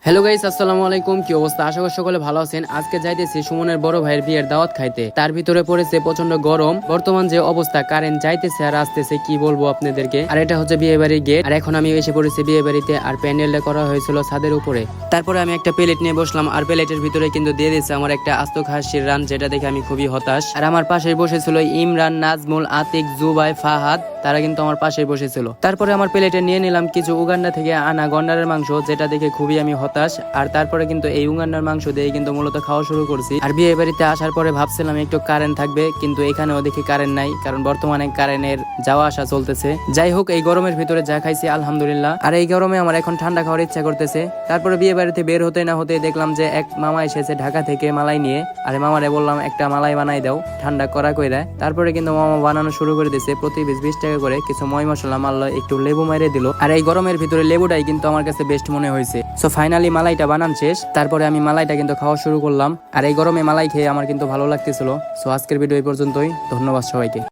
Hello guys, আসসালামু আলাইকুম। কি অবস্থা? আশা করি সকলে ভালো আছেন। আজকে যাইতেছি সুমনের বড় ভাইয়ের বিয়ের দাওয়াত খাইতে। তার ভিতরে পড়েছে প্রচন্ড গরম। বর্তমান যে অবস্থা, কারেন্ট যাইতেছে আর আসতেছে, কি বলবো আপনাদেরকে। আর এটা হচ্ছে বিয়ে বাড়ির গেট। আর এখন আমি এসে পড়েছি বিয়ে বাড়িতে। আর প্যান্ডেলটা করা হয়েছিল ছাদের উপরে। তারপরে আমি একটা প্লেট নিয়ে বসলাম। আর প্লেটের ভিতরে কিন্তু দিয়ে দিচ্ছে আমার একটা আস্ত খাসির রান, যেটা দেখে আমি খুবই হতাশ। আর আমার পাশে বসেছিল ইমরান, নাজমুল, আতিক, জুবাই, ফাহাদ। তারা কিন্তু আমার পাশে বসেছিল। তারপরে আমার প্লেটে নিয়ে নিলাম কিছু উগান্ডা থেকে আনা গন্ডারের মাংস, যেটা দেখে খুবই আমি হতাশ। আর তারপরে কিন্তু এই উগান্ডার মাংস দিয়ে কিন্তু মূলত খাওয়া শুরু করছি। আর বিয়ে বাড়িতে আসার পরে ভাবছিলাম একটু কারেন্ট থাকবে, কিন্তু এখানেও দেখি কারেন্ট নাই, কারণ বর্তমানে কারেন্টের যাওয়া আসা চলতেছে। যাই হোক, এই গরমের ভিতরে যা খাইছি আলহামদুলিল্লাহ। আর এই গরমে আমার এখন ঠান্ডা খাওয়ার ইচ্ছা করতেছে। তারপরে বিয়ে বাড়িতে বের হতে না হতে দেখলাম যে এক মামা এসেছে ঢাকা থেকে মালাই নিয়ে। আর মামারে বললাম একটা মালাই বানাই দাও, ঠান্ডা করা কইরা। তারপরে কিন্তু মামা বানানো শুরু করে দিয়েছে। প্রতি পিস 20 টাকা করে, কিছু ময় মশলা মারলো, একটু লেবু মাইরে দিল। আর এই গরমের ভিতরে লেবুটাই কিন্তু আমার কাছে বেস্ট মনে হয়েছে। সো ফাইনালি মালাইটা বানান শেষ। তারপরে আমি মালাইটা কিন্তু খাওয়া শুরু করলাম। আর এই গরমে মালাই খেয়ে আমার কিন্তু ভালো লাগতেছিল। সো আজকের ভিডিও এই পর্যন্তই। ধন্যবাদ সবাইকে।